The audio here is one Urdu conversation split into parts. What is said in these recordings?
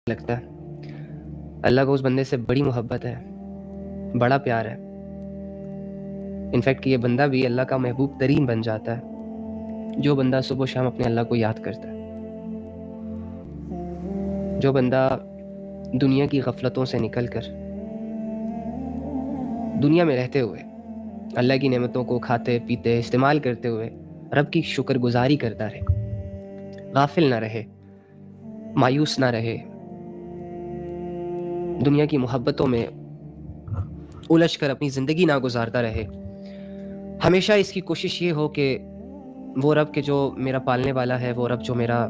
لگتا ہے اللہ کو اس بندے سے بڑی محبت ہے، بڑا پیار ہے، انفیکٹ کہ یہ بندہ بھی اللہ کا محبوب ترین بن جاتا ہے جو بندہ صبح و شام اپنے اللہ کو یاد کرتا ہے، جو بندہ دنیا کی غفلتوں سے نکل کر دنیا میں رہتے ہوئے اللہ کی نعمتوں کو کھاتے پیتے استعمال کرتے ہوئے رب کی شکر گزاری کرتا رہے، غافل نہ رہے، مایوس نہ رہے، دنیا کی محبتوں میں الجھ کر اپنی زندگی نہ گزارتا رہے، ہمیشہ اس کی کوشش یہ ہو کہ وہ رب کے جو میرا پالنے والا ہے، وہ رب جو میرا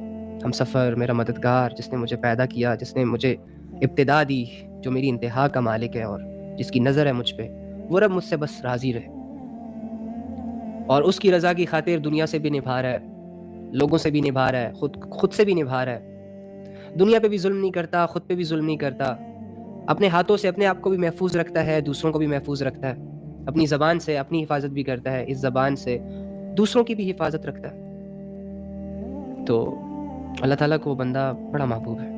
ہم سفر، میرا مددگار، جس نے مجھے پیدا کیا، جس نے مجھے ابتدا دی، جو میری انتہا کا مالک ہے اور جس کی نظر ہے مجھ پہ، وہ رب مجھ سے بس راضی رہے اور اس کی رضا کی خاطر دنیا سے بھی نبھا رہا ہے، لوگوں سے بھی نبھا رہا ہے، خود سے بھی نبھا رہا ہے، دنیا پہ بھی ظلم نہیں کرتا، خود پہ بھی ظلم نہیں کرتا، اپنے ہاتھوں سے اپنے آپ کو بھی محفوظ رکھتا ہے، دوسروں کو بھی محفوظ رکھتا ہے، اپنی زبان سے اپنی حفاظت بھی کرتا ہے، اس زبان سے دوسروں کی بھی حفاظت رکھتا ہے۔ تو اللہ تعالیٰ کو بندہ بڑا محبوب ہے۔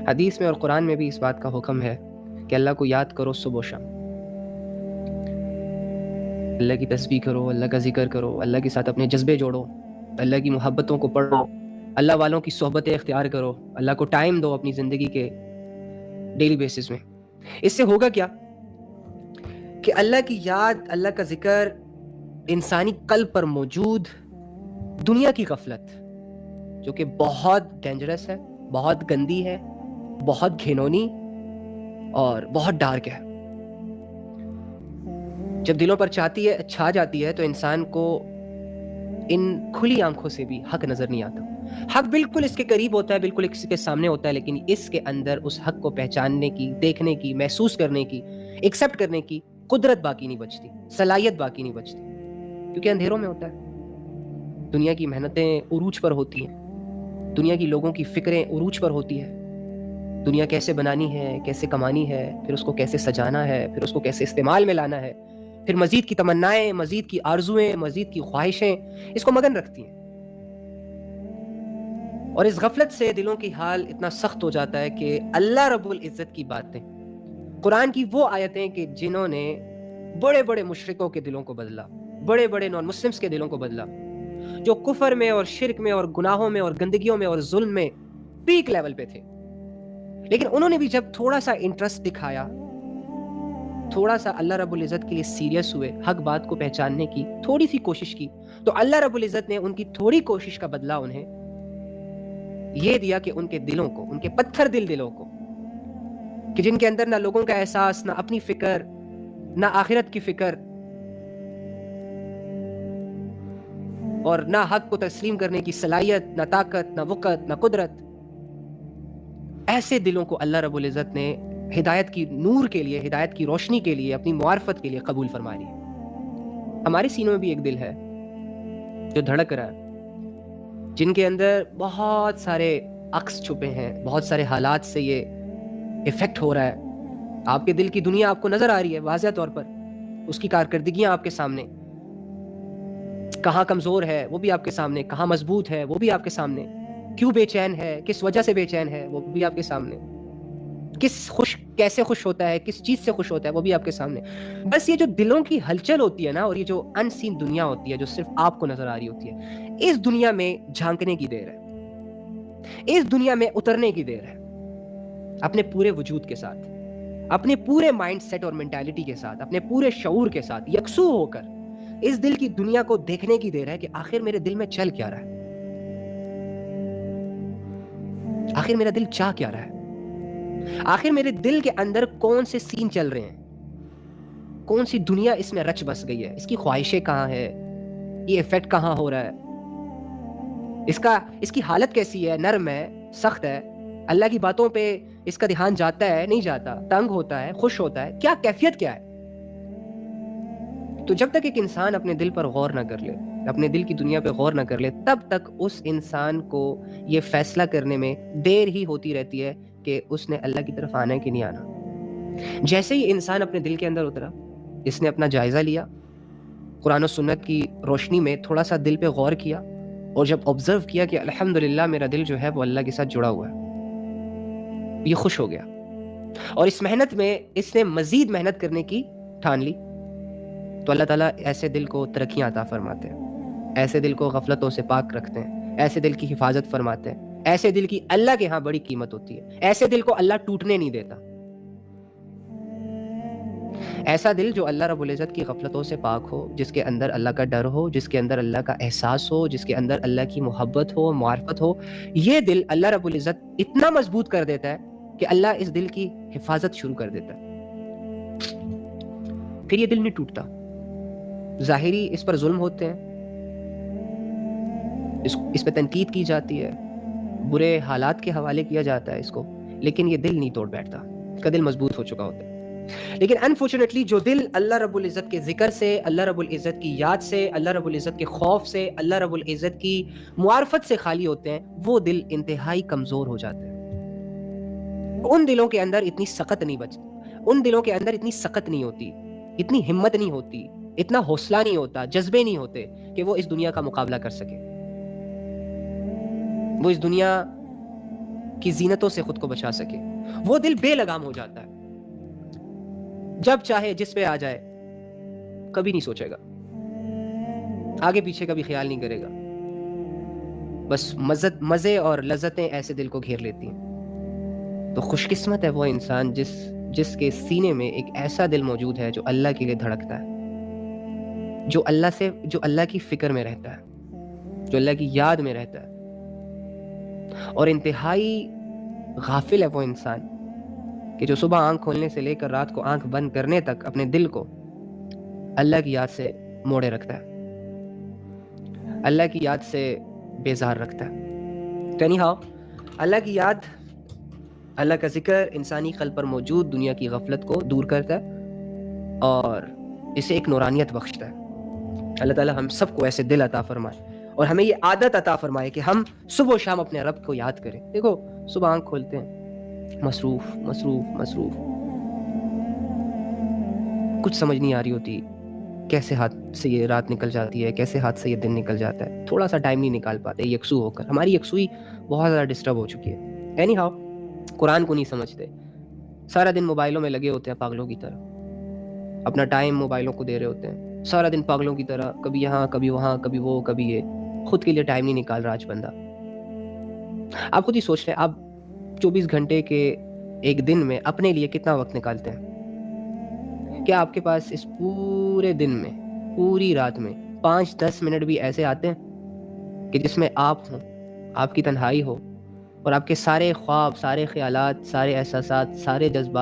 حدیث میں اور قرآن میں بھی اس بات کا حکم ہے کہ اللہ کو یاد کرو صبح و شام، اللہ کی تسبیح کرو، اللہ کا ذکر کرو، اللہ کے ساتھ اپنے جذبے جوڑو، اللہ کی محبتوں کو پڑھو، اللہ والوں کی صحبتیں اختیار کرو، اللہ کو ٹائم دو اپنی زندگی کے ڈیلی بیسس میں۔ اس سے ہوگا کیا کہ اللہ کی یاد، اللہ کا ذکر انسانی قلب پر موجود دنیا کی غفلت، جو کہ بہت ڈینجرس ہے، بہت گندی ہے، بہت گھنونی اور بہت ڈارک ہے، جب دلوں پر چھا جاتی ہے تو انسان کو ان کھلی آنکھوں سے بھی حق نظر نہیں آتا۔ حق بالکل اس کے قریب ہوتا ہے، بالکل اس کے سامنے ہوتا ہے، لیکن اس کے اندر اس حق کو پہچاننے کی، دیکھنے کی، محسوس کرنے کی، ایکسیپٹ کرنے کی قدرت باقی نہیں بچتی، صلاحیت باقی نہیں بچتی، کیونکہ اندھیروں میں ہوتا ہے۔ دنیا کی محنتیں عروج پر ہوتی ہیں، دنیا کی لوگوں کی فکریں عروج پر ہوتی ہیں، دنیا کیسے بنانی ہے، کیسے کمانی ہے، پھر اس کو کیسے سجانا ہے، پھر اس کو کیسے استعمال میں لانا ہے، پھر مزید کی تمنائیں، مزید کی آرزویں، مزید کی خواہشیں اس کو مگن رکھتی ہیں، اور اس غفلت سے دلوں کی حال اتنا سخت ہو جاتا ہے کہ اللہ رب العزت کی باتیں، قرآن کی وہ آیتیں کہ جنہوں نے بڑے بڑے مشرکوں کے دلوں کو بدلا، بڑے بڑے نان مسلمز کے دلوں کو بدلا، جو کفر میں اور شرک میں اور گناہوں میں اور گندگیوں میں اور ظلم میں پیک لیول پہ تھے، لیکن انہوں نے بھی جب تھوڑا سا انٹرسٹ دکھایا، تھوڑا سا اللہ رب العزت کے لیے سیریس ہوئے، حق بات کو پہچاننے کی تھوڑی سی کوشش کی، تو اللہ رب العزت نے ان کی تھوڑی کوشش کا بدلہ انہیں یہ دیا کہ ان کے دلوں کو، ان کے پتھر دلوں کو، کہ جن کے اندر نہ لوگوں کا احساس، نہ اپنی فکر، نہ آخرت کی فکر، اور نہ حق کو تسلیم کرنے کی صلاحیت، نہ طاقت، نہ وقت، نہ قدرت، ایسے دلوں کو اللہ رب العزت نے ہدایت کی نور کے لیے، ہدایت کی روشنی کے لیے، اپنی معرفت کے لیے قبول فرما لی۔ ہمارے سینوں میں بھی ایک دل ہے جو دھڑک رہا ہے، جن کے اندر بہت سارے عکس چھپے ہیں، بہت سارے حالات سے یہ افیکٹ ہو رہا ہے۔ آپ کے دل کی دنیا آپ کو نظر آ رہی ہے واضح طور پر، اس کی کارکردگیاں آپ کے سامنے، کہاں کمزور ہے وہ بھی آپ کے سامنے، کہاں مضبوط ہے وہ بھی آپ کے سامنے، کیوں بے چین ہے، کس وجہ سے بے چین ہے وہ بھی آپ کے سامنے، کیسے خوش ہوتا ہے، کس چیز سے خوش ہوتا ہے وہ بھی آپ کے سامنے۔ بس یہ جو دلوں کی ہلچل ہوتی ہے نا، اور یہ جو ان سین دنیا ہوتی ہے جو صرف آپ کو نظر آ رہی ہوتی ہے، اس دنیا میں جھانکنے کی دیر ہے، اس دنیا میں اترنے کی دیر ہے، اپنے پورے وجود کے ساتھ، اپنے پورے مائنڈ سیٹ اور مینٹالٹی کے ساتھ، اپنے پورے شعور کے ساتھ یکسو ہو کر اس دل کی دنیا کو دیکھنے کی دیر ہے کہ آخر میرے دل میں چل کیا رہا ہے، آخر میرا دل چاہ کیا رہا ہے، آخر میرے دل کے اندر کون سے سین چل رہے ہیں، کون سی دنیا اس میں رچ بس گئی ہے، اس کی خواہشیں کہاں ہے، یہ ایفیکٹ کہاں ہو رہا ہے، اس کی حالت کیسی ہے، نرم ہے، سخت ہے، اللہ کی باتوں پہ اس کا دھیان جاتا ہے نہیں جاتا، تنگ ہوتا ہے، خوش ہوتا ہے، کیا کیفیت کیا ہے۔ تو جب تک ایک انسان اپنے دل پر غور نہ کر لے، اپنے دل کی دنیا پہ غور نہ کر لے، تب تک اس انسان کو یہ فیصلہ کرنے میں دیر ہی ہوتی رہتی ہے کہ اس نے اللہ کی طرف آنا ہے کہ نہیں آنا۔ جیسے ہی انسان اپنے دل کے اندر اترا، اس نے اپنا جائزہ لیا، قرآن و سنت کی روشنی میں تھوڑا سا دل پہ غور کیا، اور جب آبزرو کیا کہ الحمدللہ میرا دل جو ہے وہ اللہ کے ساتھ جڑا ہوا ہے، یہ خوش ہو گیا، اور اس محنت میں اس نے مزید محنت کرنے کی ٹھان لی. تو اللہ تعالیٰ ایسے دل کو ترقیاں عطا فرماتے ہیں، ایسے دل کو غفلتوں سے پاک رکھتے ہیں، ایسے دل کی حفاظت فرماتے ہیں. ایسے دل کی اللہ کے ہاں بڑی قیمت ہوتی ہے. ایسے دل کو اللہ ٹوٹنے نہیں دیتا. ایسا دل جو اللہ رب العزت کی غفلتوں سے پاک ہو، جس کے اندر اللہ کا ڈر ہو، جس کے اندر اللہ کا احساس ہو، جس کے اندر اللہ کی محبت ہو، معرفت ہو، یہ دل اللہ رب العزت اتنا مضبوط کر دیتا ہے کہ اللہ اس دل کی حفاظت شروع کر دیتا ہے. پھر یہ دل نہیں ٹوٹتا. ظاہری اس پر ظلم ہوتے ہیں، اس پہ تنقید کی جاتی ہے، برے حالات کے حوالے کیا جاتا ہے اس کو، لیکن یہ دل نہیں توڑ بیٹھتا. اس کا دل مضبوط ہو چکا ہوتا ہے. لیکن انفارچونیٹلی جو دل اللہ رب العزت کے ذکر سے، اللہ رب العزت کی یاد سے، اللہ رب العزت کے خوف سے، اللہ رب العزت کی معرفت سے خالی ہوتے ہیں، وہ دل انتہائی کمزور ہو جاتے ہیں. ان دلوں کے اندر اتنی سخت نہیں بچتی، ان دلوں کے اندر اتنی سخت نہیں ہوتی، اتنی ہمت نہیں ہوتی، اتنا حوصلہ نہیں ہوتا، جذبے نہیں ہوتے کہ وہ اس دنیا کا مقابلہ کر سکے، وہ اس دنیا کی زینتوں سے خود کو بچا سکے. وہ دل بے لگام ہو جاتا ہے، جب چاہے جس پہ آ جائے کبھی نہیں سوچے گا، آگے پیچھے کا بھی خیال نہیں کرے گا. بس مزے اور لذتیں ایسے دل کو گھیر لیتی ہیں. تو خوش قسمت ہے وہ انسان جس کے سینے میں ایک ایسا دل موجود ہے جو اللہ کے لیے دھڑکتا ہے، جو اللہ کی فکر میں رہتا ہے، جو اللہ کی یاد میں رہتا ہے. اور انتہائی غافل ہے وہ انسان کہ جو صبح آنکھ کھولنے سے لے کر رات کو آنکھ بند کرنے تک اپنے دل کو اللہ کی یاد سے موڑے رکھتا ہے، اللہ کی یاد سے بیزار رکھتا ہے. تو anyhow، اللہ کی یاد، اللہ کا ذکر انسانی قلب پر موجود دنیا کی غفلت کو دور کرتا ہے اور اسے ایک نورانیت بخشتا ہے. اللہ تعالیٰ ہم سب کو ایسے دل عطا فرمائے اور ہمیں یہ عادت عطا فرمائے کہ ہم صبح و شام اپنے رب کو یاد کریں. دیکھو صبح آنکھ کھولتے ہیں، مصروف مصروف مصروف، کچھ سمجھ نہیں آ رہی ہوتی کیسے ہاتھ سے یہ رات نکل جاتی ہے، کیسے ہاتھ سے یہ دن نکل جاتا ہے. تھوڑا سا ٹائم نہیں نکال پاتے یکسو ہو کر. ہماری یکسوئی بہت زیادہ ڈسٹرب ہو چکی ہے. اینی ہاؤ، قرآن کو نہیں سمجھتے، سارا دن موبائلوں میں لگے ہوتے ہیں پاگلوں کی طرح، اپنا ٹائم موبائلوں کو دے رہے ہوتے ہیں سارا دن پاگلوں کی طرح، کبھی یہاں کبھی وہاں، کبھی وہ کبھی یہ. خود کے لیے ٹائم نہیں نکال رہا آج بندہ. آپ خود ہی سوچ رہے ہیں، آپ 24 گھنٹے کے ایک دن میں اپنے لیے کتنا وقت نکالتے ہیں؟ کیا آپ کے پاس اس پورے دن میں، پوری رات میں 5-10 منٹ بھی ایسے آتے ہیں کہ جس میں آپ ہوں، آپ کی تنہائی ہو، اور آپ کے سارے خواب، سارے خیالات، سارے احساسات، سارے جذبات